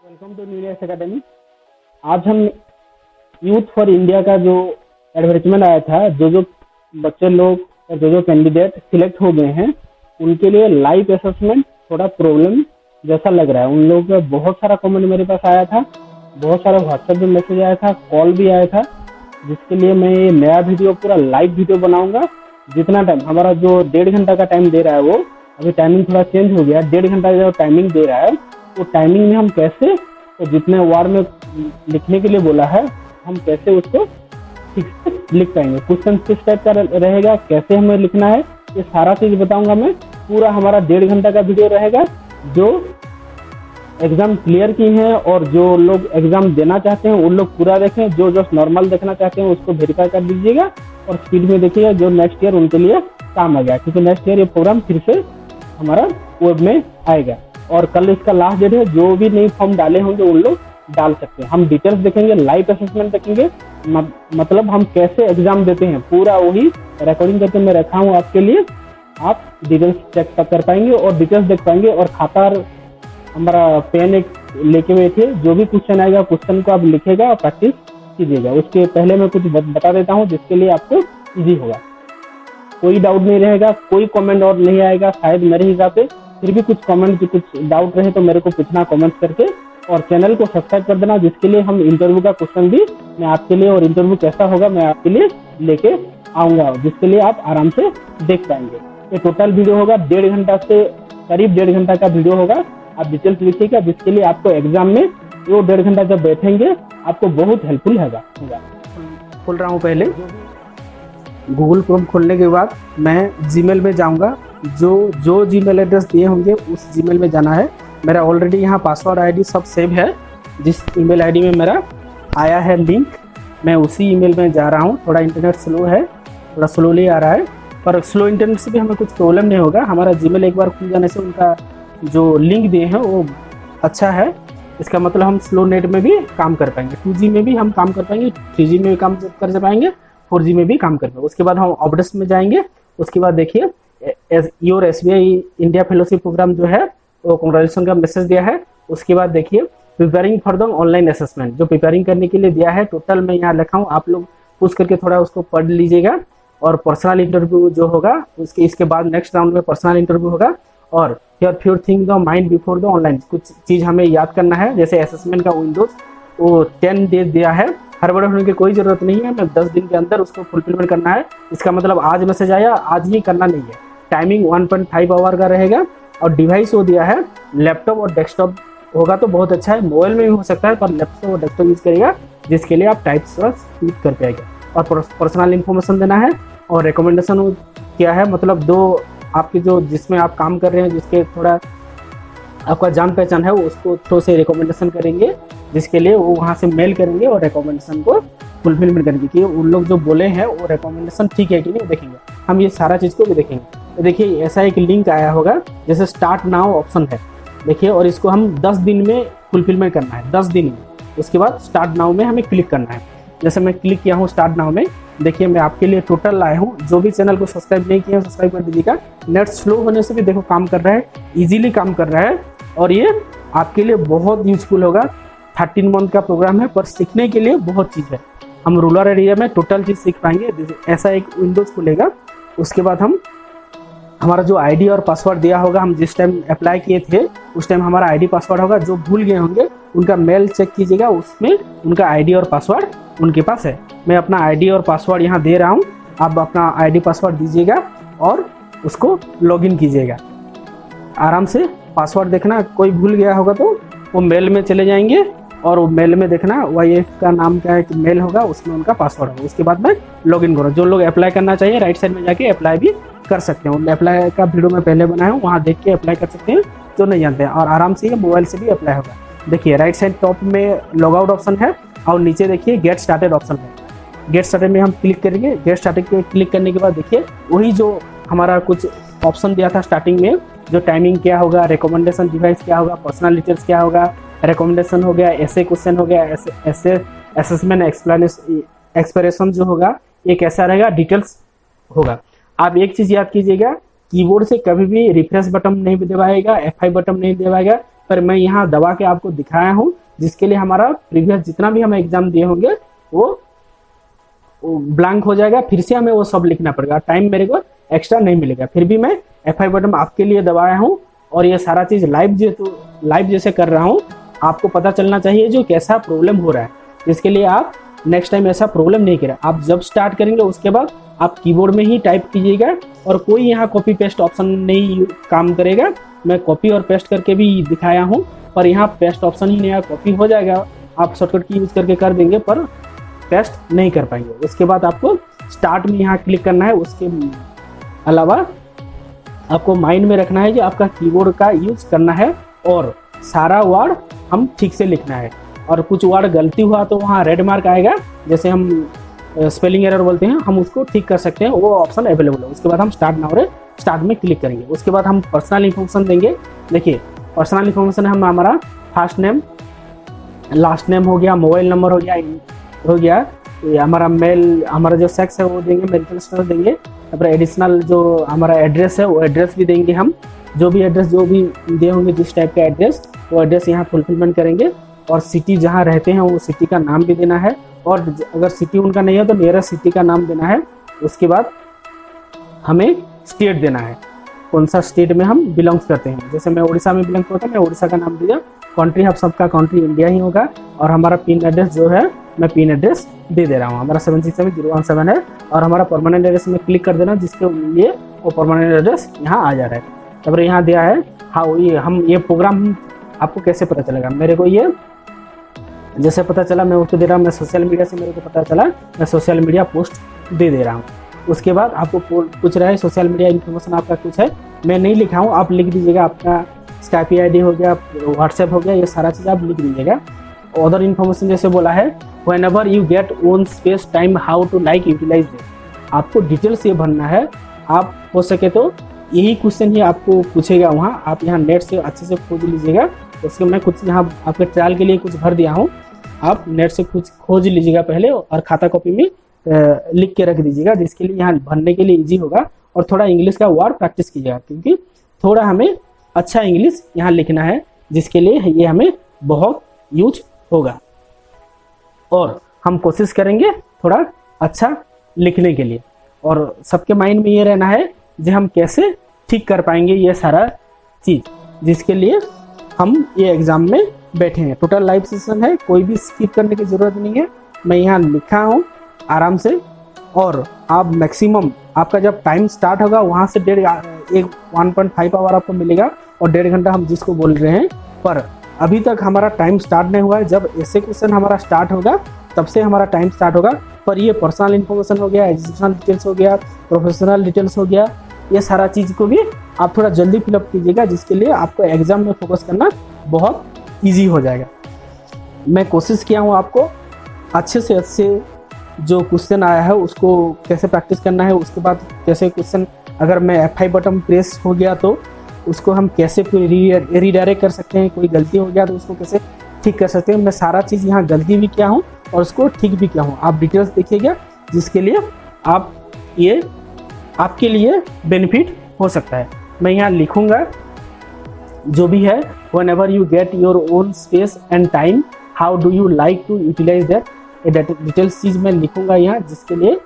Welcome to new academy. आज हम youth for India का जो एडवर्टाइजमेंट आया था, जो बच्चे लोग और जो कैंडिडेट सिलेक्ट हो गए हैं उनके लिए लाइव असेसमेंट थोड़ा प्रॉब्लम जैसा लग रहा है। उन लोगों का बहुत सारा कमेंट मेरे पास आया था, बहुत सारा व्हाट्सएप में मैसेज आया था, कॉल भी आया था, जिसके लिए मैं ये नया वीडियो पूरा लाइव वीडियो बनाऊंगा। जितना टाइम हमारा जो 1.5 घंटा का टाइम दे रहा है, वो अभी टाइमिंग थोड़ा चेंज हो गया है। 1.5 घंटा का जो टाइमिंग दे रहा है वो टाइमिंग में हम कैसे, तो जितने वार्ड में लिखने के लिए बोला है, हम कैसे उसको ठीक से लिख पाएंगे, क्वेश्चन किस टाइप का रहेगा, कैसे हमें लिखना है, ये सारा चीज बताऊंगा मैं। पूरा हमारा 1.5 घंटा का वीडियो रहेगा। जो एग्जाम क्लियर की हैं और जो लोग एग्जाम देना चाहते हैं उन लोग पूरा देखें, जो जस्ट नॉर्मल देखना चाहते हैं उसको वेरीफाई कर दीजिएगा और स्पीड में देखिएगा, जो नेक्स्ट ईयर उनके लिए काम आ गया, क्योंकि नेक्स्ट ईयर ये प्रोग्राम फिर से हमारा वेब में आएगा। और कल इसका लास्ट डेट है, जो भी नई फॉर्म डाले होंगे उन लोग डाल सकते हैं। हम डिटेल्स देखेंगे, लाइव असेसमेंट देखेंगे, मतलब हम कैसे एग्जाम देते हैं पूरा वही रिकॉर्डिंग करके मैं रखा हूँ आपके लिए। आप डिटेल्स चेक कर पाएंगे और डिटेल्स देख पाएंगे। और खाता हमारा पेन एक लेके हुए थे, जो भी क्वेश्चन आएगा क्वेश्चन को आप लिखेगा और प्रैक्टिस कीजिएगा। उसके पहले मैं कुछ बता देता हूँ जिसके लिए आपको इजी होगा, कोई डाउट नहीं रहेगा, कोई कमेंट और नहीं आएगा शायद मेरे हिसाब से। फिर भी कुछ कमेंट की कुछ डाउट रहे तो मेरे को पूछना कमेंट करके, और चैनल को सब्सक्राइब कर देना, जिसके लिए हम इंटरव्यू का क्वेश्चन भी मैं आपके लिए, और इंटरव्यू कैसा होगा मैं आपके लिए लेके आऊंगा, जिसके लिए आप आराम से देख पाएंगे। ये टोटल वीडियो होगा 1.5 घंटा से करीब 1.5 घंटा का वीडियो होगा। आप डिटेल्स लिखिएगा, जिसके लिए आपको एग्जाम में वो 1.5 घंटा जब बैठेंगे आपको बहुत हेल्पफुल होगा। खोल रहा हूँ, पहले गूगल क्रोम खोलने के बाद मैं जीमेल में जाऊंगा। जो जीमेल एड्रेस दिए होंगे उस जीमेल में जाना है। मेरा ऑलरेडी यहाँ पासवर्ड आईडी सब सेव है, जिस ईमेल आईडी में मेरा आया है लिंक, मैं उसी ईमेल में जा रहा हूँ। थोड़ा इंटरनेट स्लो है, थोड़ा स्लोली आ रहा है, पर स्लो इंटरनेट से भी हमें कुछ प्रॉब्लम नहीं होगा। हमारा जीमेल एक बार खुल जाने से उनका जो लिंक दिए हैं वो अच्छा है, इसका मतलब हम स्लो नेट में भी काम कर पाएंगे, 2G में भी हम काम कर पाएंगे, 3G में भी काम कर पाएंगे, 4G में भी काम कर पाएंगे। उसके बाद हम अपडेट्स में जाएंगे। उसके बाद देखिए your SBI India fellowship programme जो है वो कांग्रेचुलेशन का मैसेज दिया है। उसके बाद देखिए preparing for the online assessment, जो प्रिपेयरिंग करने के लिए दिया है, टोटल मैं यहाँ लिखा हूँ, आप लोग पूछ करके थोड़ा उसको पढ़ लीजिएगा। और पर्सनल इंटरव्यू जो होगा इसके बाद नेक्स्ट राउंड में पर्सनल इंटरव्यू होगा। और your few thing the mind before the online, कुछ चीज़ हमें याद करना है, जैसे असेसमेंट का विंडोज वो 10 डेज दिया है, हड़बड़ होने की कोई जरूरत नहीं है, मैं 10 दिन के अंदर उसको फुलफिलमेंट करना है। इसका मतलब आज मैसेज आया आज ही करना नहीं है। टाइमिंग 1.5 आवर का रहेगा। और डिवाइस वो दिया है लैपटॉप और डेस्कटॉप होगा तो बहुत अच्छा है, मोबाइल में भी हो सकता है, पर लैपटॉप और डेस्कटॉप यूज करेगा, जिसके लिए आप टाइप स्पीड कर पाएगा। और पर्सनल इन्फॉर्मेशन देना है। और रिकमेंडेशन क्या है, मतलब दो आपके जो जिसमें आप काम कर रहे हैं, जिसके थोड़ा आपका जान पहचान है, वो उसको थ्रू से रिकमेंडेशन करेंगे, जिसके लिए वो वहाँ से मेल करेंगे और रिकमेंडेशन को फुलफिलमेंट करेंगे कि उन लोग जो बोले हैं वो रिकमेंडेशन ठीक है कि नहीं देखेंगे। हम ये सारा चीज़ को भी देखेंगे। तो देखिए ऐसा एक लिंक आया होगा जैसे स्टार्ट नाउ ऑप्शन है, देखिए, और इसको हम 10 दिन में फुलफिलमेंट करना है, 10 दिन में। उसके बाद स्टार्ट नाउ में हमें क्लिक करना है। जैसे मैं क्लिक किया हूँ स्टार्ट नाउ में, देखिए मैं आपके लिए टोटल लाया हूँ। जो भी चैनल को सब्सक्राइब नहीं किया सब्सक्राइब कर दीजिएगा। नेट स्लो होने से भी देखो काम कर रहा है, इजीली काम कर रहा है, और ये आपके लिए बहुत यूजफुल होगा। 13 मंथ का प्रोग्राम है, पर सीखने के लिए बहुत चीज़ है। हम रूरल एरिया में टोटल चीज़ सीख पाएंगे। ऐसा एक विंडोज खुलेगा। उसके बाद हम हमारा जो आईडी और पासवर्ड दिया होगा, हम जिस टाइम अप्लाई किए थे उस टाइम हमारा आईडी पासवर्ड होगा। जो भूल गए होंगे उनका मेल चेक कीजिएगा, उसमें उनका आईडी और पासवर्ड उनके पास है। मैं अपना आईडी और पासवर्ड यहाँ दे रहा हूँ, आप अपना आईडी पासवर्ड दीजिएगा और उसको लॉगिन कीजिएगा। आराम से पासवर्ड देखना, कोई भूल गया होगा तो वो मेल में चले जाएंगे और वो मेल में देखना YF का नाम क्या है कि मेल होगा, उसमें उनका पासवर्ड होगा। उसके बाद में लॉगिन करो। जो लोग अप्लाई करना चाहिए राइट साइड में जाके अप्लाई भी कर सकते हैं। अप्लाई का वीडियो मैं पहले बनाया हूँ, वहाँ देख के अप्लाई कर सकते हैं जो नहीं जानते हैं। और आराम से ये मोबाइल से भी अप्लाई होगा। देखिए राइट साइड टॉप में लॉग आउट ऑप्शन है और नीचे देखिए गेट स्टार्टेड ऑप्शन है। गेट स्टार्टेड में हम क्लिक करेंगे। गेट स्टार्टेड पे क्लिक करने के बाद देखिए वही जो हमारा कुछ ऑप्शन दिया था स्टार्टिंग में, जो टाइमिंग क्या होगा, रिकमेंडेशन डिवाइस क्या होगा, पर्सनल डिटेल्स क्या होगा, रिकमेंडेशन हो गया, ऐसे क्वेश्चन हो गया, ऐसे असेसमेंट एक्सप्रेशन जो होगा ये कैसा रहेगा, डिटेल्स होगा। आप एक चीज़ याद कीजिएगा, कीबोर्ड से कभी भी रिफ्रेश बटन नहीं दबाएगा, F5 बटन नहीं दबाएगा, पर मैं यहाँ दबा के आपको दिखाया हूँ, जिसके लिए हमारा प्रीवियस जितना भी हम एग्जाम दिए होंगे वो ब्लैंक हो जाएगा, फिर से हमें वो सब लिखना पड़ेगा, टाइम मेरे को एक्स्ट्रा नहीं मिलेगा। फिर भी मैं F5 बटन आपके लिए दबाया हूँ और ये सारा चीज़ लाइव जैसे कर रहा हूँ। आपको पता चलना चाहिए जो कैसा प्रॉब्लम हो रहा है, जिसके लिए आप नेक्स्ट टाइम ऐसा प्रॉब्लम नहीं करें। आप जब स्टार्ट करेंगे उसके बाद आप कीबोर्ड में ही टाइप कीजिएगा और कोई यहाँ कॉपी पेस्ट ऑप्शन नहीं काम करेगा। मैं कॉपी और पेस्ट करके भी दिखाया हूँ, पर यहाँ पेस्ट ऑप्शन ही नहीं है, कॉपी हो जाएगा, आप शॉर्टकट की यूज़ करके कर देंगे पर पेस्ट नहीं कर पाएंगे। उसके बाद आपको स्टार्ट में यहाँ क्लिक करना है। उसके अलावा आपको माइंड में रखना है कि आपका कीबोर्ड का यूज़ करना है और सारा वर्ड हम ठीक से लिखना है, और कुछ वर्ड गलती हुआ तो वहाँ रेड मार्क आएगा, जैसे हम स्पेलिंग एरर बोलते हैं, हम उसको ठीक कर सकते हैं, वो ऑप्शन अवेलेबल है। उसके बाद हम स्टार्ट नाउ रे स्टार्ट में क्लिक करेंगे। उसके बाद हम पर्सनल इन्फॉर्मेशन देंगे। देखिए पर्सनल इन्फॉर्मेशन हम हमारा फर्स्ट नेम, लास्ट नेम हो गया, मोबाइल नंबर हो गया, ये हमारा मेल, हमारा जो सेक्स है वो देंगे, मैरिटल स्टेटस देंगे। तापर एडिशनल जो हमारा एड्रेस है वो एड्रेस भी देंगे। हम जो भी एड्रेस जो भी दिए होंगे जिस टाइप का एड्रेस, वो एड्रेस यहाँ फुलफिलमेंट करेंगे। और सिटी जहाँ रहते हैं वो सिटी का नाम भी देना है, और अगर सिटी उनका नहीं है तो नियरेस्ट सिटी का नाम देना है। उसके बाद हमें स्टेट देना है, कौन सा स्टेट में हम बिलोंग्स करते हैं। जैसे मैं उड़ीसा में बिलोंग करता हूँ, मैं उड़ीसा का नाम दिया। कंट्री आप सबका कंट्री इंडिया ही होगा, और हमारा पिन एड्रेस जो है मैं पिन एड्रेस दे दे रहा हूँ, हमारा 767-017 है। और हमारा परमानेंट एड्रेस में क्लिक कर देना, जिसके लिए वो परमानेंट एड्रेस यहाँ आ जा रहा है। तब यहाँ दिया है हाँ ये प्रोग्राम आपको कैसे पता चलेगा। मेरे को ये जैसे पता चला मैं उसको दे रहा हूँ, मैं सोशल मीडिया से मेरे को पता चला, मैं सोशल मीडिया पोस्ट दे दे रहा हूँ। उसके बाद आपको पूछ रहा है सोशल मीडिया इन्फॉर्मेशन आपका कुछ है, मैं नहीं लिखा हूँ, आप लिख दीजिएगा। आपका स्काइप ID हो गया, व्हाट्सएप हो गया, ये सारा चीज़ आप लिख दीजिएगा। अदर इन्फॉर्मेशन जैसे बोला है whenever you get own space time how to like utilise it, आपको डिटेल्स ये भरना है। आप हो सके तो यही क्वेश्चन ही आपको पूछेगा वहाँ, आप यहाँ नेट से अच्छे से खोज लीजिएगा। उसके मैं कुछ यहाँ आपके ट्रायल के लिए कुछ भर दिया हूँ, आप नेट से कुछ खोज लीजिएगा पहले और खाता कॉपी में लिख के रख दीजिएगा, जिसके लिए यहाँ भरने के लिए इजी होगा। और थोड़ा इंग्लिश का वर्ड प्रैक्टिस कीजिएगा, क्योंकि थोड़ा हमें अच्छा इंग्लिश यहाँ लिखना है, जिसके लिए ये हमें बहुत यूज होगा। और हम कोशिश करेंगे थोड़ा अच्छा लिखने के लिए, और सबके माइंड में ये रहना है कि हम कैसे ठीक कर पाएंगे ये सारा चीज़, जिसके लिए हम ये एग्ज़ाम में बैठे हैं। टोटल लाइव सेशन है, कोई भी स्किप करने की ज़रूरत नहीं है। मैं यहाँ लिखा हूँ आराम से, और आप मैक्सिमम आपका जब टाइम स्टार्ट होगा वहाँ से 1.5 आवर आपको मिलेगा, और 1.5 घंटा हम जिसको बोल रहे हैं। पर अभी तक हमारा टाइम स्टार्ट नहीं हुआ है, जब ऐसे क्वेश्चन हमारा स्टार्ट होगा तब से हमारा टाइम स्टार्ट होगा। पर ये पर्सनल इन्फॉर्मेशन हो गया, एजुकेशनल डिटेल्स हो गया, प्रोफेशनल डिटेल्स हो गया, ये सारा चीज़ को भी आप थोड़ा जल्दी फिलअप कीजिएगा, जिसके लिए आपको एग्ज़ाम में फोकस करना बहुत ईजी हो जाएगा। मैं कोशिश किया हूँ आपको अच्छे से अच्छे जो क्वेश्चन आया है उसको कैसे प्रैक्टिस करना है, उसके बाद कैसे क्वेश्चन अगर मैं F5 बटन प्रेस हो गया तो उसको हम कैसे रीडायरेक्ट कर सकते हैं, कोई गलती हो गया तो उसको कैसे ठीक कर सकते हैं। मैं सारा चीज़ यहाँ गलती भी किया हूँ और उसको ठीक भी किया हूँ, आप डिटेल्स देखिएगा, जिसके लिए आपके लिए बेनिफिट हो सकता है। मैं यहाँ लिखूँगा जो भी है, whenever you get your own space and time how do you like to utilize that, details चीज़ मैं लिखूँगा यहाँ, जिसके लिए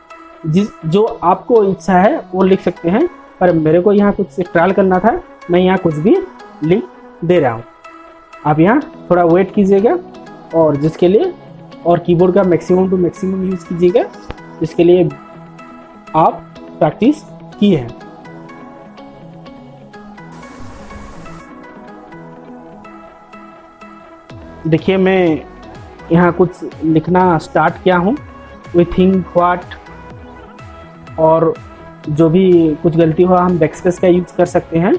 जो आपको इच्छा है वो लिख सकते हैं। पर मेरे को यहाँ कुछ ट्रायल करना था, मैं यहाँ कुछ भी लिख दे रहा हूँ। आप यहाँ थोड़ा वेट कीजिएगा, और जिसके लिए और कीबोर्ड का मैक्सिमम टू मैक्सिमम यूज़ कीजिएगा, जिसके लिए आप प्रैक्टिस किए हैं। देखिए मैं यहाँ कुछ लिखना स्टार्ट किया हूँ, वी थिंक व्हाट, और जो भी कुछ गलती हुआ हम बैकस्पेस का यूज़ कर सकते हैं,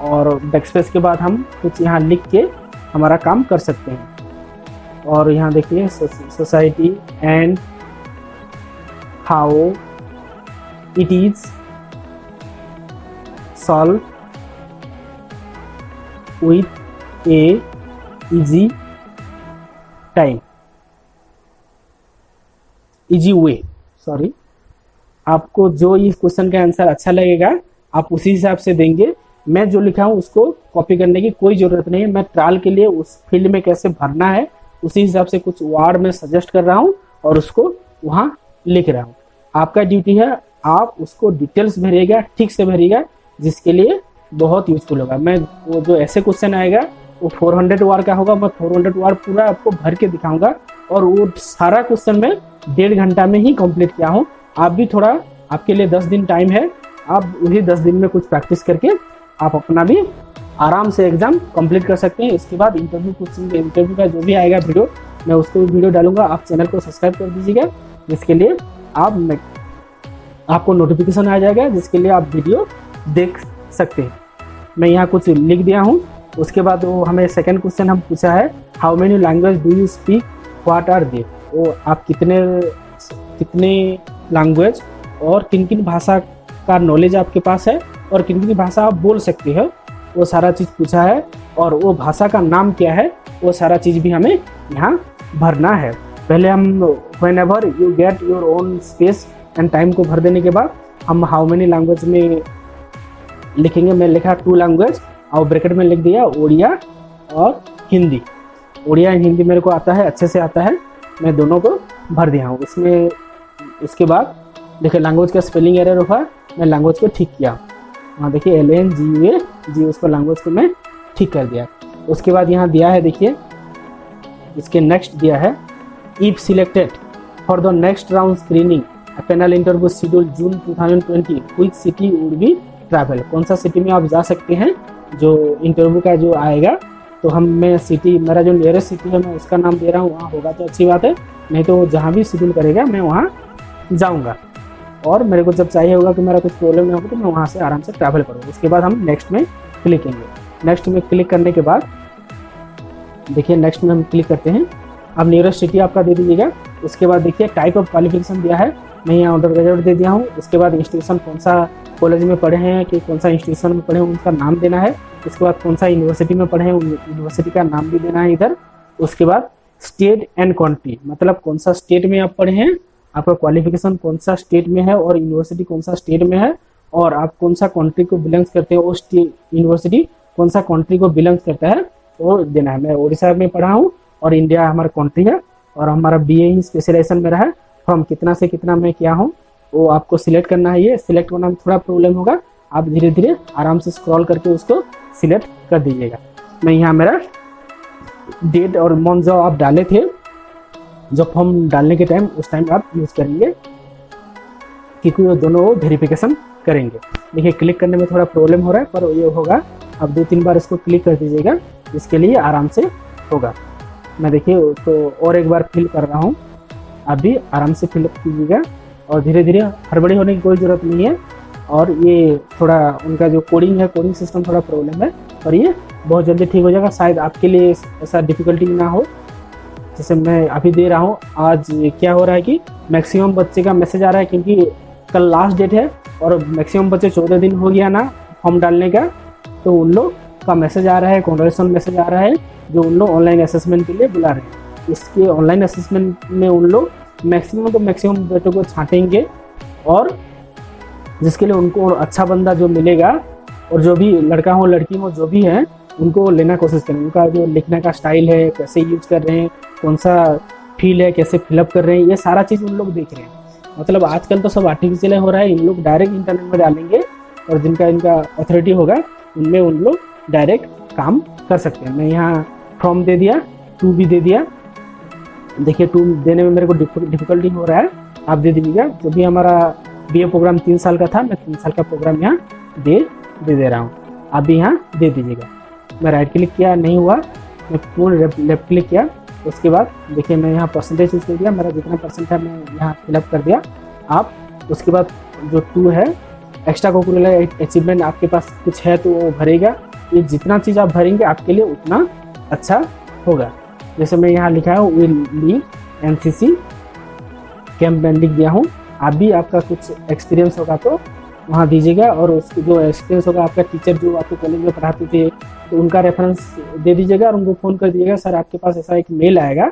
और बैकस्पेस के बाद हम कुछ यहाँ लिख के हमारा काम कर सकते हैं। और यहाँ देखिए society and how it is solve with a easy time, easy way, sorry. आपको जो इस क्वेश्चन का आंसर अच्छा लगेगा आप उसी हिसाब से देंगे, मैं जो लिखा हूँ उसको कॉपी करने की कोई ज़रूरत नहीं है। मैं ट्रायल के लिए उस फील्ड में कैसे भरना है उसी हिसाब से कुछ वर्ड में सजेस्ट कर रहा हूँ और उसको वहाँ लिख रहा हूँ। आपका ड्यूटी है आप उसको डिटेल्स भरिएगा, ठीक से भरिएगा, जिसके लिए बहुत यूजफुल होगा। मैं वो जो ऐसे क्वेश्चन आएगा वो 400 वार का होगा, मैं 400 वार पूरा आपको भर के दिखाऊंगा और वो सारा क्वेश्चन मैं 1.5 घंटा में ही कंप्लीट किया हूँ। आप भी थोड़ा, आपके लिए 10 दिन टाइम है, आप उन्हीं 10 दिन में कुछ प्रैक्टिस करके आप अपना भी आराम से एग्जाम कंप्लीट कर सकते हैं। इसके बाद इंटरव्यू का जो भी आएगा वीडियो, मैं उसको वीडियो डालूंगा। आप चैनल को सब्सक्राइब कर दीजिएगा, जिसके लिए आपको नोटिफिकेशन आ जाएगा, जिसके लिए आप वीडियो देख सकते हैं। मैं यहाँ कुछ लिख दिया हूँ। उसके बाद वो हमें सेकंड क्वेश्चन हम पूछा है, how many language do you speak, what are they. वो आप कितने लैंग्वेज और किन किन भाषा का नॉलेज आपके पास है और किन किन भाषा आप बोल सकते हो, वो सारा चीज़ पूछा है। और वो भाषा का नाम क्या है वो सारा चीज़ भी हमें यहाँ भरना है। पहले हम whenever you get your own space and time को भर देने के बाद हम हाउ मेनी लैंग्वेज में लिखेंगे। मैं लिखा 2 लैंग्वेज और ब्रैकेट में लिख दिया उड़िया और हिंदी। उड़िया एंड हिंदी मेरे को आता है, अच्छे से आता है, मैं दोनों को भर दिया हूँ इसमें। उसके बाद देखिए लैंग्वेज का स्पेलिंग एरर हुआ, मैं लैंग्वेज को ठीक किया। हाँ देखिए LNGUA उसको लैंग्वेज को मैं ठीक कर दिया। उसके बाद यहाँ दिया है, देखिए इसके नेक्स्ट दिया है, if selected for the next round screening a panel interview schedule June 2020 which city would be travel. कौन सा सिटी में आप जा सकते हैं जो इंटरव्यू का जो आएगा। तो मैं सिटी, मेरा जो नियरेस्ट सिटी है मैं उसका नाम दे रहा हूँ, वहाँ होगा तो अच्छी बात है, नहीं तो जहाँ भी शेड्यूल करेगा मैं वहाँ जाऊँगा। और मेरे को जब चाहिए होगा कि मेरा कुछ प्रॉब्लम नहीं होगा तो मैं वहाँ से आराम से ट्रैवल करूँगा। उसके बाद हम नेक्स्ट में क्लिक करेंगे। नेक्स्ट में क्लिक करने के बाद देखिए नेक्स्ट में हम क्लिक करते हैं। अब नियरेस्ट सिटी आपका दे दीजिएगा। उसके बाद देखिए टाइप ऑफ क्वालिफिकेशन दिया है, मैं यहाँ अंडर ग्रेजुएट दे दिया हूँ। उसके बाद इंस्टीट्यूशन कौन सा कॉलेज में पढ़े हैं कि कौन सा इंस्टीट्यूशन में पढ़े हैं उनका नाम देना है। उसके बाद कौन सा यूनिवर्सिटी में पढ़े हैं यूनिवर्सिटी का नाम भी देना है इधर। उसके बाद स्टेट एंड कंट्री, मतलब कौन सा स्टेट में आप पढ़े हैं, आपका क्वालिफिकेशन कौन सा स्टेट में है और यूनिवर्सिटी कौन सा स्टेट में है, और आप कौन सा कंट्री को बिलोंग्स करते हैं, वो यूनिवर्सिटी कौन सा कंट्री को बिलोंग्स करता है वो देना है। मैं उड़ीसा में पढ़ा हूँ और इंडिया हमारा कंट्री है और हमारा BA स्पेशलाइजेशन मेरा है। फ्रॉम कितना से कितना मैं किया हूँ वो आपको सिलेक्ट करना है। ये सिलेक्ट करना में थोड़ा प्रॉब्लम होगा, आप धीरे धीरे आराम से स्क्रॉल करके उसको सिलेक्ट कर दीजिएगा। मैं यहाँ मेरा डेट और मंथ जो आप डाले थे, जो फॉर्म डालने के टाइम उस टाइम आप यूज़ करेंगे, क्योंकि वो दोनों वेरिफिकेशन करेंगे। देखिए क्लिक करने में थोड़ा प्रॉब्लम हो रहा है पर ये होगा। अब 2-3 बार इसको क्लिक कर दीजिएगा, इसके लिए आराम से होगा। मैं देखिए तो और एक बार फिल कर रहा हूँ, आप भी आराम से फिलअप कीजिएगा और धीरे धीरे, हड़बड़ी होने की कोई ज़रूरत नहीं है। और ये थोड़ा उनका जो कोडिंग है, कोडिंग सिस्टम थोड़ा प्रॉब्लम है और ये बहुत जल्दी ठीक हो जाएगा। शायद आपके लिए ऐसा डिफ़िकल्टी ना हो जैसे मैं अभी दे रहा हूँ। आज क्या हो रहा है कि मैक्सिमम बच्चे का मैसेज आ रहा है, क्योंकि कल लास्ट डेट है और मैक्सिमम बच्चे 14 दिन हो गया ना फॉर्म डालने का, तो उन लोग का मैसेज आ रहा है, कॉन्ग्रेचुलेसन मैसेज आ रहा है, जो उन लोग ऑनलाइन असेसमेंट के लिए बुला रहे हैं। इसके ऑनलाइन असेसमेंट में उन लोग मैक्सिमम बच्चों को छांटेंगे और जिसके लिए उनको अच्छा बंदा जो मिलेगा, और जो भी लड़का हो लड़की हो जो भी है उनको लेना कोशिश करें। उनका जो लिखने का स्टाइल है, कैसे यूज कर रहे हैं, कौन सा फील है, कैसे फिलअप कर रहे हैं, ये सारा चीज़ उन लोग देख रहे हैं। मतलब आजकल तो सब आर्टिफिशियल हो रहा है, इन लोग डायरेक्ट इंटरनेट में डालेंगे और जिनका इनका अथॉरिटी होगा उनमें उन लोग डायरेक्ट काम कर सकते हैं। मैं यहाँ फॉर्म दे दिया, 2 भी दे दिया। देखिए 2 देने में मेरे को डिफिकल्टी हो रहा है, आप दे दीजिएगा। जो भी हमारा BA प्रोग्राम 3 साल का था, मैं 3 साल का प्रोग्राम यहाँ दे रहा हूँ, आप भी यहाँ दे दीजिएगा। मैं राइट क्लिक किया, नहीं हुआ, मैं पूर्ण लेफ्ट क्लिक किया। उसके बाद देखिए मैं यहाँ परसेंटेज दे दिया, मेरा जितना परसेंट है मैं यहाँ फिलअप कर दिया। आप उसके बाद जो 2 है एक्स्ट्रा करिकुलर अचीवमेंट, आपके पास कुछ है तो वो भरेगा। ये जितना चीज़ आप भरेंगे आपके लिए उतना अच्छा होगा। जैसे मैं यहाँ लिखा है विल लीड NCC कैंप में लिख दिया हूँ। आप भी आपका कुछ एक्सपीरियंस होगा तो वहाँ दीजिएगा, और उसकी जो एक्सपीरियंस होगा आपका टीचर जो आपको कॉलेज में पढ़ाते थे तो उनका रेफरेंस दे दीजिएगा और उनको फ़ोन कर दीजिएगा, सर आपके पास ऐसा एक मेल आएगा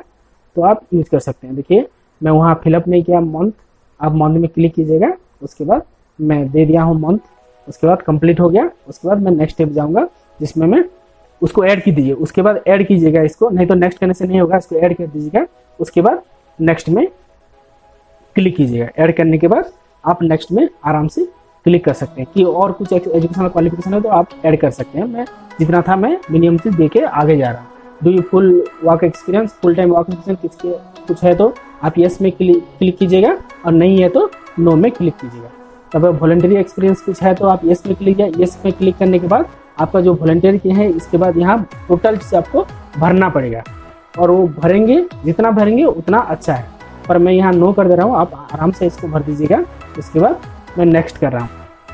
तो आप यूज़ कर सकते हैं। देखिए मैं वहाँ फिलअप नहीं किया मंथ, आप मंथ में क्लिक कीजिएगा। उसके बाद मैं दे दिया हूँ मंथ उसके बाद कंप्लीट हो गया। उसके बाद मैं नेक्स्ट स्टेप जाऊँगा जिसमें मैं उसको ऐड की दीजिए। उसके बाद ऐड कीजिएगा इसको, नहीं तो नेक्स्ट करने से नहीं होगा, इसको ऐड कर दीजिएगा। उसके बाद नेक्स्ट में क्लिक कीजिएगा। ऐड करने के बाद आप नेक्स्ट में आराम से क्लिक कर सकते हैं कि और कुछ एजुकेशनल क्वालिफिकेशन है तो आप ऐड कर सकते हैं। मैं जितना था मैं मिनिमम से दे के आगे जा रहा हूँ। Do you full work experience, full time work experience किसके कुछ है तो आप यस में क्लिक कीजिएगा, और नहीं है तो नो में क्लिक कीजिएगा। तब वॉलंटरी एक्सपीरियंस कुछ है तो आप यस में क्लिक किया। यस में क्लिक करने के बाद आपका जो वॉलंटियर किया है, इसके बाद यहाँ टोटल चीज़ आपको भरना पड़ेगा, और वो भरेंगे जितना भरेंगे उतना अच्छा है। पर मैं यहाँ नो कर दे रहा हूँ, आप आराम से इसको भर दीजिएगा। उसके बाद मैं नेक्स्ट कर रहा हूँ।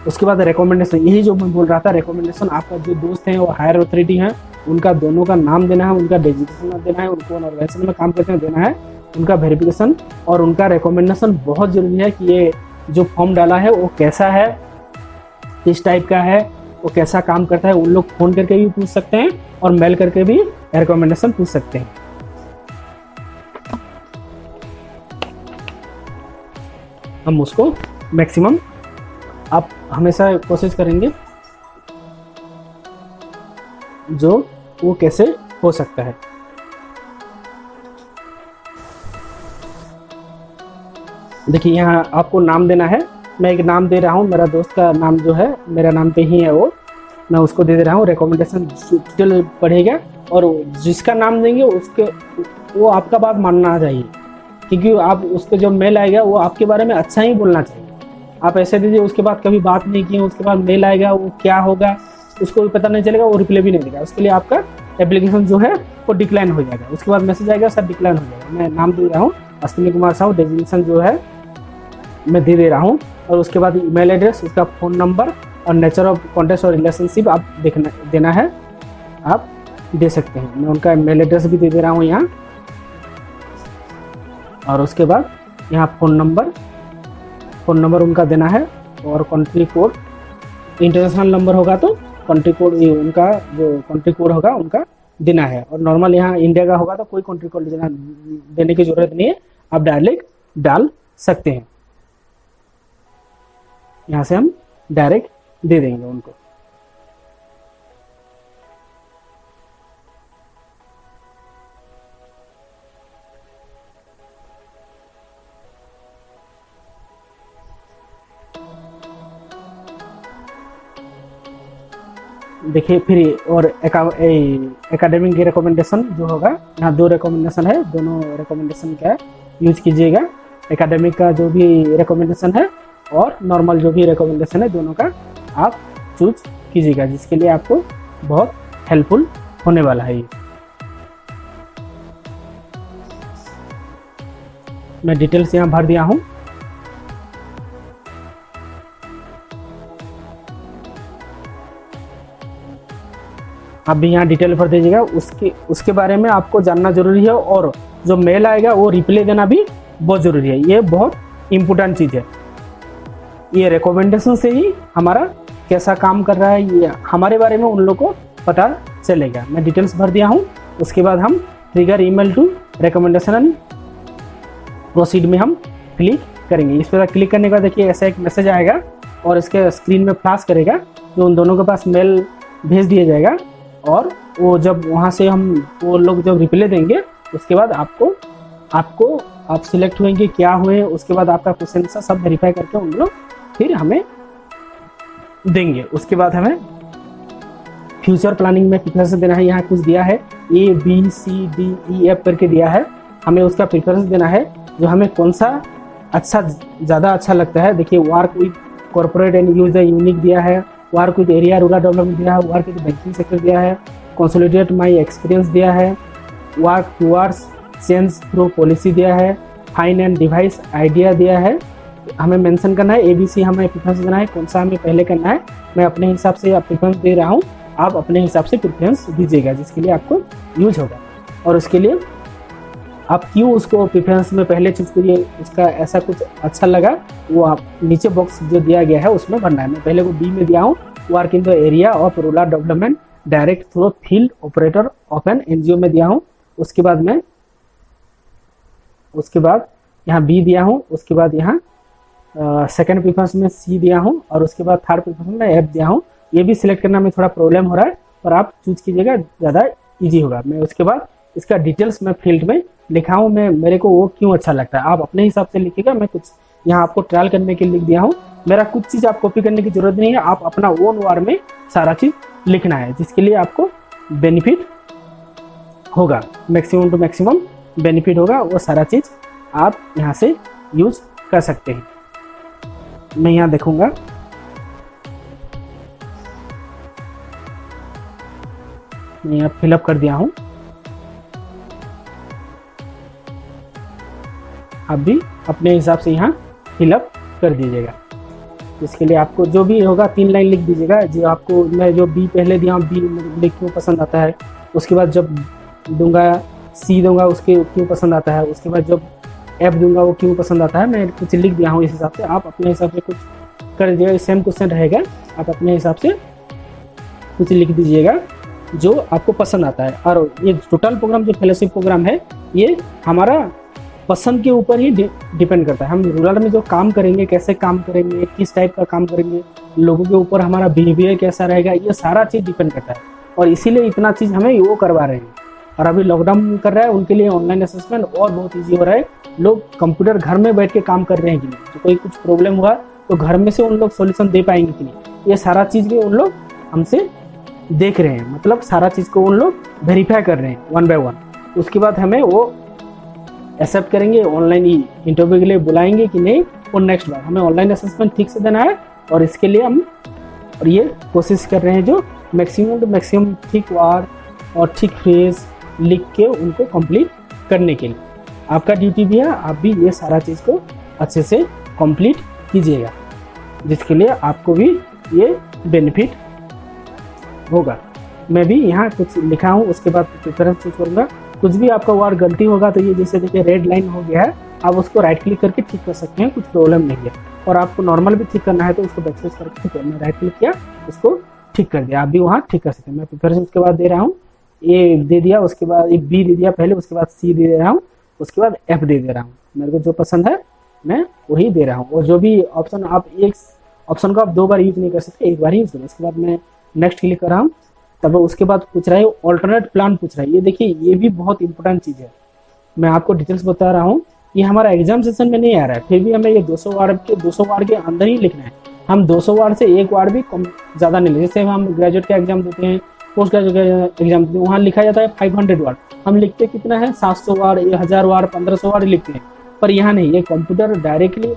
उसके बाद रिकमेंडेशन, यही जो मैं बोल रहा था, रिकमेंडेशन आपका जो दोस्त हैं वो हायर अथॉरिटी हैं, उनका दोनों का नाम देना है, उनका डेजिग्नेशन देना है, उनको ऑर्गेनाइजेशन में काम करते हैं देना है, उनका वेरिफिकेशन और उनका रिकमेंडेशन बहुत जरूरी है कि ये जो फॉर्म डाला है वो कैसा है, किस टाइप का है, वो कैसा काम करता है। उन लोग फ़ोन करके भी पूछ सकते हैं और मेल करके भी रिकमेंडेशन पूछ सकते हैं। हम उसको मैक्सिमम आप हमेशा कोशिश करेंगे जो वो कैसे हो सकता है। देखिए यहाँ आपको नाम देना है। मैं एक नाम दे रहा हूँ, मेरा दोस्त का नाम जो है मेरा नाम पे ही है वो, मैं उसको दे रहा हूँ। रिकमेंडेशन डिटेल पढ़ेगा और जिसका नाम देंगे उसके वो आपका बात मानना चाहिए, क्योंकि आप उसको जब मेल आएगा वो आपके बारे में अच्छा ही बोलना चाहिए। आप ऐसे दीजिए उसके बाद कभी बात नहीं किए, उसके बाद मेल आएगा वो क्या होगा उसको भी पता नहीं चलेगा, वो रिप्लाई भी नहीं देगा। उसके लिए आपका एप्लीकेशन जो है वो डिक्लाइन हो जाएगा। उसके बाद मैसेज आएगा सर डिक्लाइन हो जाएगा। मैं नाम दे रहा हूँ अश्विनी कुमार साहू, डेजिग्नेशन जो है मैं दे रहा हूँ, और उसके बाद ईमेल एड्रेस, उसका फ़ोन नंबर और नेचर ऑफ कॉन्टेक्ट और रिलेशनशिप आप देना है, आप दे सकते हैं। मैं उनका ईमेल एड्रेस भी दे रहा हूँ यहाँ, और उसके बाद यहाँ फ़ोन नंबर उनका देना है, और कंट्री कोड, इंटरनेशनल नंबर होगा तो कंट्री कोड उनका जो कंट्री कोड होगा उनका देना है, और नॉर्मल यहाँ इंडिया का होगा तो कोई कंट्री कोड देने की ज़रूरत नहीं है, आप डायरेक्ट डाल सकते हैं। यहाँ से हम डायरेक्ट दे देंगे उनको। देखिए फिर और एकेडमिक की रिकमेंडेशन जो होगा, यहाँ 2 रिकमेंडेशन है, दोनों रिकमेंडेशन का यूज कीजिएगा। एकेडमिक का जो भी रिकमेंडेशन है और नॉर्मल जो भी रिकमेंडेशन है, दोनों का आप चूज कीजिएगा, जिसके लिए आपको बहुत हेल्पफुल होने वाला है ये। मैं डिटेल्स यहाँ भर दिया हूँ। आप भी यहाँ डिटेल भर दीजिएगा। उसके बारे में आपको जानना जरूरी है, और जो मेल आएगा वो रिप्लाई देना भी बहुत ज़रूरी है। ये बहुत इम्पोर्टेंट चीज़ है। ये रिकमेंडेशन से ही हमारा कैसा काम कर रहा है ये हमारे बारे में उन लोग को पता चलेगा। मैं डिटेल्स भर दिया हूँ। उसके बाद हम trigger email to recommendation and proceed में हम क्लिक करेंगे। इस पर क्लिक करने के बाद देखिए ऐसा एक मैसेज आएगा और इसके स्क्रीन में फ्लैश करेगा, जो उन दोनों के पास मेल भेज दिया जाएगा, और वो जब वहाँ से वो लोग जब रिप्लाई देंगे उसके बाद आप सिलेक्ट हुएंगे क्या हुए, उसके बाद आपका क्वेश्चन सब वेरीफाई करके उन लोग फिर हमें देंगे। उसके बाद हमें फ्यूचर प्लानिंग में प्रिफरेंस देना है। यहाँ कुछ दिया है ABCDEF करके दिया है, हमें उसका प्रिफरेंस देना है जो हमें कौन सा ज़्यादा अच्छा लगता है। देखिए work with corporate and use the unique दिया है, work with area rural development दिया है, वर्क विद बैंकिंग सेक्टर दिया है, कंसोलिडेट माई एक्सपीरियंस दिया है, work towards change through policy दिया है, फाइन एंड डिवाइस आइडिया दिया है। हमें मेंशन करना है ABC, हमें प्रेफरेंस देना है कौन सा हमें पहले करना है। मैं अपने हिसाब से प्रेफरेंस दे रहा हूँ, आप अपने हिसाब से प्रेफरेंस दीजिएगा जिसके लिए आपको यूज होगा। और उसके लिए आप क्यों उसको प्रेफरेंस में पहले चूज करिए, उसका ऐसा कुछ अच्छा लगा वो आप नीचे बॉक्स जो दिया गया है उसमें भरना है। मैं पहले को B में दिया हूँ, work in the area of rural development direct through field operator of an NGO में दिया हूँ। उसके बाद यहाँ B दिया हूँ। उसके बाद यहाँ सेकंड प्रेफरेंस में सी दिया हूँ और उसके बाद थर्ड प्रेफरेंस में एफ दिया हूँ। ये भी सिलेक्ट करना में थोड़ा प्रॉब्लम हो रहा है, पर आप चूज कीजिएगा, ज़्यादा इजी होगा। मैं उसके बाद इसका डिटेल्स मैं फील्ड में लिखा हूँ, मैं मेरे को वो क्यों अच्छा लगता है, आप अपने हिसाब से लिखिएगा। मैं कुछ यहाँ आपको ट्रायल करने के लिए लिख दिया हूँ। मेरा कुछ चीज़ आप कॉपी करने की जरूरत नहीं है, आप अपना ओन वर्ड में सारा चीज़ लिखना है, जिसके लिए आपको बेनिफिट होगा, मैक्सिमम टू मैक्सिमम बेनिफिट होगा। वो सारा चीज़ आप यहाँ से यूज कर सकते हैं। मैं यहाँ देखूंगा, मैं यहाँ फिलअप कर दिया हूँ। आप भी अपने हिसाब से यहाँ फिलअप कर दीजिएगा। इसके लिए आपको जो भी होगा 3 लाइन लिख दीजिएगा। जो आपको मैं जो बी पहले दिया हूँ, बी लिख क्यों पसंद आता है, उसके बाद जब दूंगा सी दूंगा उसके क्यों पसंद आता है, उसके बाद जब एफ दूंगा वो क्यों पसंद आता है, मैं कुछ लिख दिया हूँ। इस हिसाब से आप अपने हिसाब से कुछ कर दीजिएगा। सेम क्वेश्चन रहेगा, आप अपने हिसाब से कुछ लिख दीजिएगा जो आपको पसंद आता है। और ये टोटल प्रोग्राम जो फेलोशिप प्रोग्राम है, ये हमारा पसंद के ऊपर ही डिपेंड करता है। हम रूरल में जो काम करेंगे, कैसे काम करेंगे, किस टाइप का काम करेंगे, लोगों के ऊपर हमारा बिहेवियर कैसा रहेगा, ये सारा चीज़ डिपेंड करता है। और इसीलिए इतना चीज़ हमें वो करवा रहे हैं। और अभी लॉकडाउन कर रहा है, उनके लिए ऑनलाइन असेसमेंट और बहुत ईजी हो रहा है। लोग कंप्यूटर घर में बैठ के काम कर रहे हैं कि नहीं, तो कोई कुछ प्रॉब्लम हुआ तो घर में से उन लोग सॉल्यूशन दे पाएंगे कि नहीं, ये सारा चीज़ भी उन लोग हमसे देख रहे हैं। मतलब सारा चीज़ को उन लोग वेरीफाई कर रहे हैं 1 बाय 1। उसके बाद हमें वो एक्सेप्ट करेंगे, ऑनलाइन ही इंटरव्यू के लिए बुलाएंगे कि नहीं, और नेक्स्ट बार हमें ऑनलाइन असेसमेंट ठीक से देना है। और इसके लिए हम और ये कोशिश कर रहे हैं जो मैक्सिमम टू मैक्सिमम ठीक वार और ठीक फ्रेज लिख के उनको कंप्लीट करने के लिए आपका ड्यूटी भी है। आप भी ये सारा चीज़ को अच्छे से कंप्लीट कीजिएगा, जिसके लिए आपको भी ये बेनिफिट होगा। मैं भी यहाँ कुछ लिखा हूँ, उसके बाद प्रेफरेंस चूज करूँगा। कुछ भी आपका वर्ड गलती होगा तो ये जैसे देखिए रेड लाइन हो गया है, आप उसको राइट क्लिक करके ठीक कर सकते हैं, कुछ प्रॉब्लम नहीं है। और आपको नॉर्मल भी ठीक करना है तो उसको बैकस्पेस करके ठीक है, मैं राइट क्लिक किया, उसको ठीक कर दिया। आप भी वहाँ ठीक कर सकते हैं। मैं प्रेफरेंस के बाद दे रहा हूँ, ए दे दिया, उसके बाद ए बी दे दिया पहले, उसके बाद सी दे रहा हूँ, उसके बाद एफ दे रहा हूँ। मेरे को जो पसंद है मैं वही दे रहा हूँ। और जो भी ऑप्शन, आप एक ऑप्शन को आप 2 बार यूज नहीं कर सकते, एक बार ही यूज करो। उसके बाद मैं नेक्स्ट क्लिक कर रहा हूँ, तब उसके बाद पूछ रहा है ऑल्टरनेट प्लान पूछ रहा है। ये देखिए, ये भी बहुत इंपॉर्टेंट चीज़ है। मैं आपको डिटेल्स बता रहा हूँ, ये हमारा एग्जाम सेशन में नहीं आ रहा है, फिर भी हमें ये 200 वार्ड के अंदर ही लिखना है। हम 200 वार्ड से 1 वार्ड भी कम ज़्यादा नहीं लिखते। जैसे हम ग्रेजुएट का एग्जाम देते हैं, पोस्ट ग्रेजुएट एग्जाम देते हैं, वहाँ लिखा जाता है 500 वार्ड, हम लिखते कितना है 700 वार्ड, 1000 वार्ड, 1500 वार्ड लिखते हैं। पर यहाँ नहीं, ये कंप्यूटर डायरेक्टली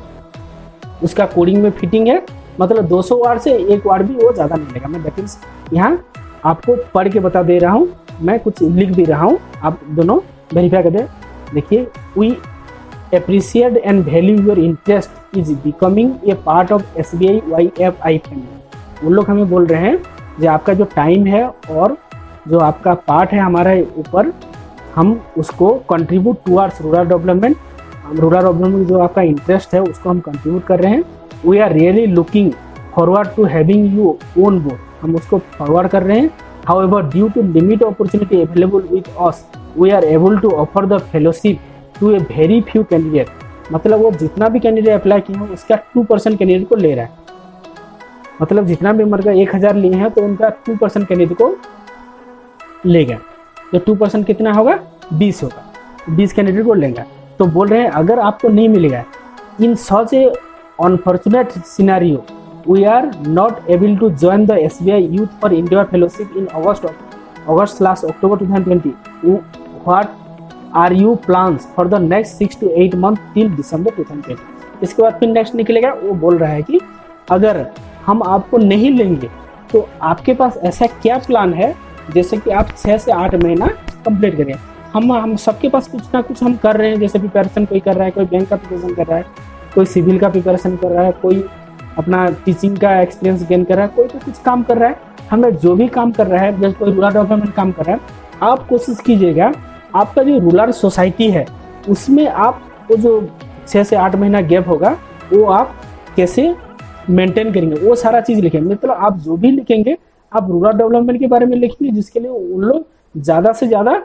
उसका कोडिंग में फिटिंग है, मतलब 200 वार्ड से 1 वार्ड भी वो ज़्यादा नहीं लेगा। मैं डिटेल्स यहाँ आपको पढ़ के बता दे रहा हूँ, मैं कुछ लिख भी रहा हूँ, आप दोनों वेरीफाई कर दें। देखिए, we appreciate and value your interest is becoming a part of SBI YFI family। उन लोग हमें बोल रहे हैं जो आपका जो टाइम है और जो आपका पार्ट है हमारे ऊपर, हम उसको contribute towards rural development. Rural development जो आपका इंटरेस्ट है उसको हम कंट्रीब्यूट कर रहे हैं। We are really looking forward to having you on board, हम उसको फॉरवर्ड कर रहे हैं। However due to limit opportunity available with us, we are able to offer the fellowship to a very few candidate. मतलब वो जितना भी candidate apply किए हैं उसका 2% कैंडिडेट को ले रहा है। मतलब जितना भी मेरे का 1000 लिए हैं तो उनका 2% कैंडिडेट को लेगा। तो 2% कितना होगा, 20 होगा, 20 कैंडिडेट को लेगा। तो बोल रहे हैं अगर आपको नहीं मिलेगा in such a unfortunate scenario, we are not able to join the SBI youth for India fellowship in August October 2020। What are you plans for the next 6 to 8 month till December 2020। इसके बाद फिर नेक्स्ट निकलेगा, वो बोल रहा है कि अगर हम आपको नहीं लेंगे तो आपके पास ऐसा क्या प्लान है जैसे कि आप 6 से 8 महीना कंप्लीट करें। हम सबके पास कुछ ना कुछ हम कर रहे हैं, जैसे प्रिपरेशन कोई कर रहा है, कोई बैंक का प्रिपरेशन कर रहा है, कोई सिविल का प्रिपरेशन कर रहा है, कोई अपना टीचिंग का एक्सपीरियंस गेन कर रहा है, कोई तो कुछ काम कर रहा है। हमें जो भी काम कर रहा है, जैसे कोई रूरल डेवलपमेंट काम कर रहा है, आप कोशिश कीजिएगा आपका जो रूरल सोसाइटी है उसमें आप वो जो 6 से 8 महीना गैप होगा वो आप कैसे मेंटेन करेंगे, वो सारा चीज़ लिखेंगे। मतलब आप जो भी लिखेंगे आप रूरल डेवलपमेंट के बारे में लिखेंगे, जिसके लिए उन लोग ज़्यादा से ज़्यादा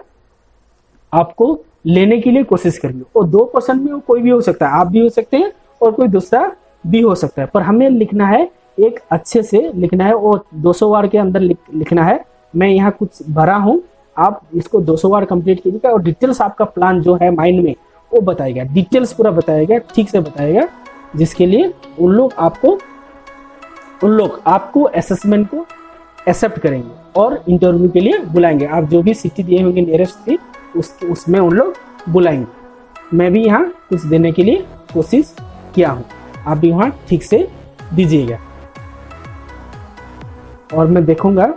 आपको लेने के लिए कोशिश करेंगे। और 2% में वो कोई भी हो सकता है, आप भी हो सकते हैं और कोई दूसरा भी हो सकता है, पर हमें लिखना है एक अच्छे से लिखना है, वो 200 वर्ड के अंदर लिखना है। मैं यहाँ कुछ भरा हूँ, आप इसको 200 वर्ड कंप्लीट कीजिएगा और डिटेल्स आपका प्लान जो है माइंड में वो बताएगा, डिटेल्स पूरा बताएगा, ठीक से बताएगा, जिसके लिए उन लोग आपको असेसमेंट को एक्सेप्ट करेंगे और इंटरव्यू के लिए बुलाएंगे। आप जो भी सिटी दिए होंगे नियरेस्ट सिटी उसमें उन लोग बुलाएंगे। मैं भी यहाँ कुछ देने के लिए कोशिश किया हूँ, आप भी वहाँ ठीक से दीजिएगा और मैं देखूंगा।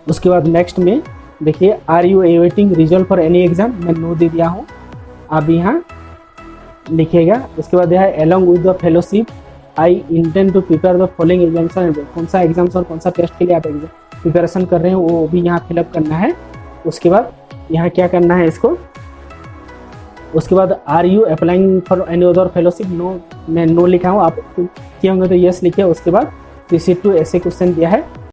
उसके बाद नेक्स्ट में देखिए, are you awaiting result for any exam, मैं नो दे दिया हूँ, आप भी यहाँ लिखिएगा। उसके बाद यह along with the fellowship I intend to prepare the following exams, कौन सा एग्जाम्स और कौन सा टेस्ट के लिए आप प्रिपरेशन कर रहे हैं वो भी यहाँ फिलअप करना है। उसके बाद यहाँ क्या करना है इसको, उसके बाद are you applying for any other fellowship, no, मैं नो लिखा हूँ, आप किए होंगे तो यस लिखिए। उसके बाद प्रोसीड टू ऐसे क्वेश्चन दिया है,